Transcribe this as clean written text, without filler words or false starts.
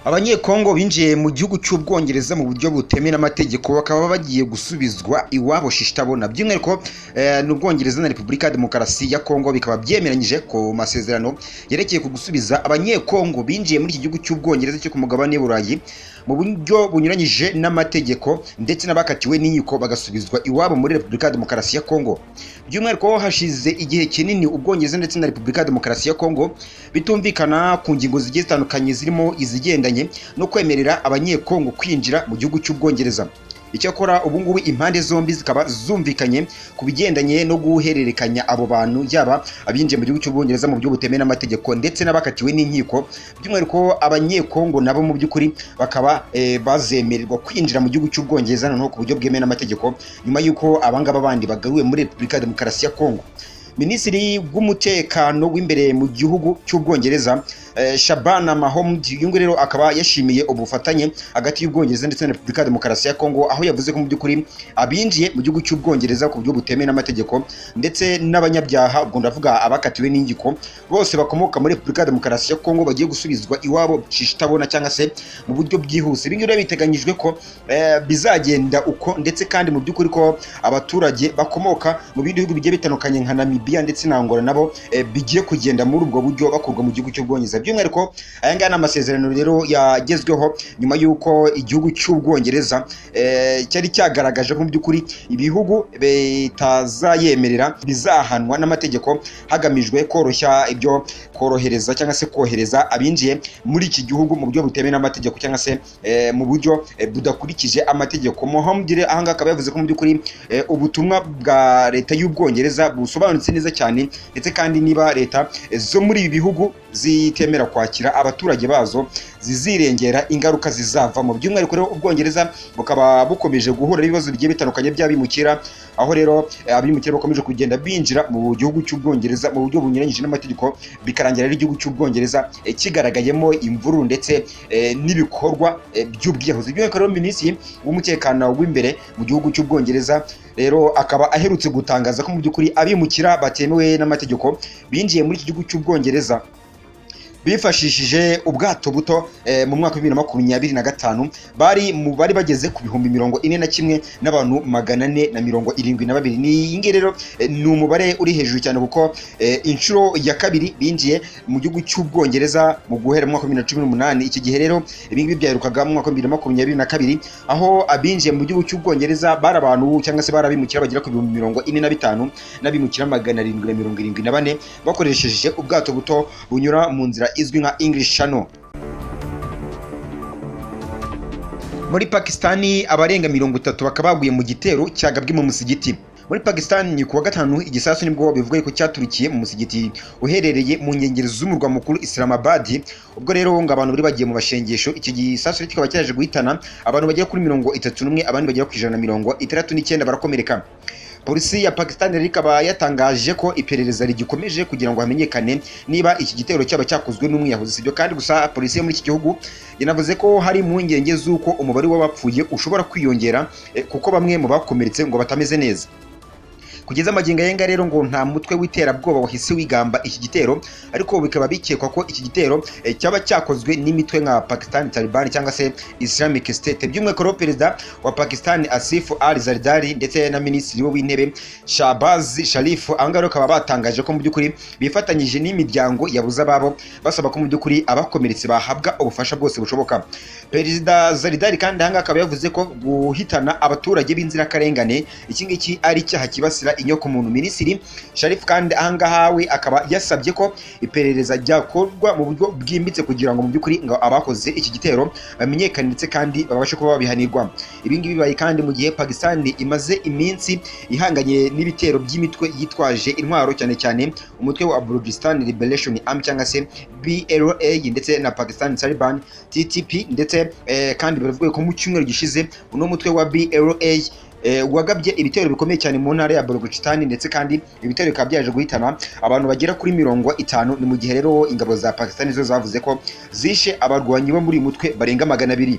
Abanyekongo binjiye mu gihugu cy'Ubwongereza mu buryo butemewe n'amategeko bakaba bagiye gusubizwa iwabo shishitabona by'umwihariko n'Ubwongereza na Repubulika ya Demokarasi ya Kongo bikaba byemeranyije ku masezerano yerekeye ku gusubiza abanyekongo binjiye muri iki gihugu cy'Ubwongereza cyo ku mugabane w'Uburayi mu buryo bunyuranyije n'amategeko ndetse n'abakatiwe n'inkiko bagasubizwa iwabo muri Repubulika ya Demokarasi ya Kongo. By'umwihariko hashize igihe kinini Ubwongereza ndetse na Repubulika ya Demokarasi ya Kongo bitumvikana ku ngingo zigiye zitandukanye zirimo izigendanye no kwemerera abanyekongo kwinjira mu gihugu cy'Ubwongereza. Icyakora ubu ngubu impande zombi zikaba zumvikanye ku bigendanye no guhererekanya abo bantu yaba abinjiye mu gihugu cy'Ubwongereza mu buryo butemewe n'amategeko ndetse n'abakatiwe n'inkiko. By'umwihariko abanyekongo nabo mu by'ukuri bakaba bazemererwa kwinjira mu gihugu cy'Ubwongereza noneho ku buryo bwemewe n'amategeko nyuma y'uko abangaba bandi bagaruwe muri Repubulika ya Demokarasi ya Kongo. Minisitiri w'umutekano w'imbere mu gihugu cy'Ubwongereza Shabana Mahmoud Yungu rero akaba yashimiye ubufatanye hagati y'Ubwongereza ndetse na Repubulika ya Demokarasi ya Kongo, aho yavuze ko mu by'ukuri abinjiye mu gihugu cy'Ubwongereza ku buryo butemewe n'amategeko ndetse n'abanyabyaha, ubwo ndavuga abakatiwe n'ingiko, bose bakomoka muri Repubulika ya Demokarasi ya Kongo bagiye gusubizwa iwabo shishitabona cyangwa se mu buryo bwihuse. Ibi ngibi biteganyijwe ko bizagenda uko, ndetse kandi mu by'ukuri ko abaturage bakomoka mu bindi bihugu bigiye bitandukanye nka Namibia ndetse na Angola nabo bigiye kugenda muri ubwo buryo bakurwa mu gihugu cy'Ubwongereza. By'umwihariko aya ngaya ni amasezerano rero yagezweho nyuma y'uko igihugu cy'Ubwongereza cyari cyagaragaje ko mu by'ukuri ibihugu bitazayemerera bizahanwa n'amategeko hagamijwe koroshya ibyo korohereza cyangwa se kohereza abinjiye muri iki gihugu mu buryo butemewe n'amategeko cyangwa se mu buryo budakurikije amategeko. Mohammed ahanga akaba yavuze ko mu by'ukuri ubutumwa bwa leta y'Ubwongereza busobanutse neza cyane, ndetse kandi niba leta zo muri ibi bihugu zitemera kwakira abaturage bazo zizirengera ingaruka zizava mu by'umwihariko rero Ubwongereza bukaba bukomeje guhura n'ibibazo bigiye bitandukanye by'abimukira, aho rero abimukira bakomeje kugenda binjira mu gihugu cy'Ubwongereza mu buryo bunyuranyije n'amategeko, bikarangira ari igihugu cy'Ubwongereza kigaragayemo imvururu ndetse n'ibikorwa by'ubwiyahuzi. By'umwihariko rero Minisitiri w'umutekano w'imbere mu gihugu cy'Ubwongereza rero akaba aherutse gutangaza ko mu by'ukuri abimukira batemewe n'amategeko binjiye muri iki gihugu cy'Ubwongereza bifashishije ubwato buto mu mwaka wa 2025 bari bageze ku bihumbi 41 n'abantu 472. Ni ingi rero ni umubare uri hejuru cyane kuko inshuro ya kabiri binjiye mu gihugu cy'Ubwongereza mu guhera mu mwaka wa 2018. Iki gihe rero ibingibi byaherukaga mu mwaka wa 2022 aho abinjiye mu gihugu cy'Ubwongereza bari abantu cyangwa se barabimukira bagera ku bihumbi 45 n'abimukira 774 bakoresheje ubwato buto bunyura mu nzira izwi nka English Channel. Muri Pakistani abarenga 30 bakabaguye mu gitero cyagabwe mu musigiti. Muri Pakistan ni kuwa gatanu igisasu nibwo bivuga ko cyaturikiye mu musigiti uherereye mu nkengero z'umurwa mukuru Islamabad. Ubwo rero ngo abantu bari bagiye mu bashengesho, iki gisasu kikaba cyaje guhitana abantu bagera kuri 31, abandi bagera ku 169 barakomereka. Polisi ya Pakistan ikaba yatangaje ko iperereza rigikomeje kugira ngo hamenyekane niba iki gitero cyaba cyakozwe n'umwiyahuzi. Sibyo kandi gusa polisi yo muri iki gihugu yanavuze ko hari impungenge z'uko umubare w'abapfuye ushobora kwiyongera kuko bamwe mu bakomeretse ngo batameze neza. Kugeza amagingo ayenga rero ngo nta mutwe w'iterabwoba wahise wigamba iki gitero, ariko bikaba bikekwa ko iki gitero cyaba cyakozwe n'imitwe nka Pakistan Taliban cyangwa se Islamic State. By'umwihariko perezida wa Pakistan Asif Ali Zardari ndetse na minisitiri w'intebe Shahbaz Sharif angaro bakaba batangaje ko mu by'ukuri bifatanyije n'imiryango yabuze ababo, basaba ko mu by'ukuri abakomeretse bahabwa ubufasha bwose bushoboka. Perezida Zardari kandi ahanga akaba yavuze ko guhitana abaturage b'inzirakarengane iki ngiki ari icyaha kibasira inyoko muntu. Minisitiri Sharif kandi ahangaha we akaba yasabye ko iperereza ryakorwa mu buryo bwimbitse kugira ngo mu by'ukuri ngo abakoze iki gitero bamenyekane ndetse kandi babashe kuba babihanirwa. Ibi ngibi bibaye kandi mu gihe Pakistan imaze iminsi ihanganye n'ibitero by'imitwe yitwaje intwaro, cyane cyane umutwe wa Balochistan Liberation Army cyangwa se BLA ndetse na Pakistan Taliban TTP, ndetse kandi baravuga ko mu cyumweru gishize uno mutwe wa BLA wagabye ibitero bikomeye cyane mu ntara ya Balochistan, ndetse kandi ibitero bikaba byaje guhitana abantu bagera kuri 50. Ni mu gihe rero ingabo za Pakistan zo zavuze ko zishe abarwanyi bo muri mutwe barenga 200.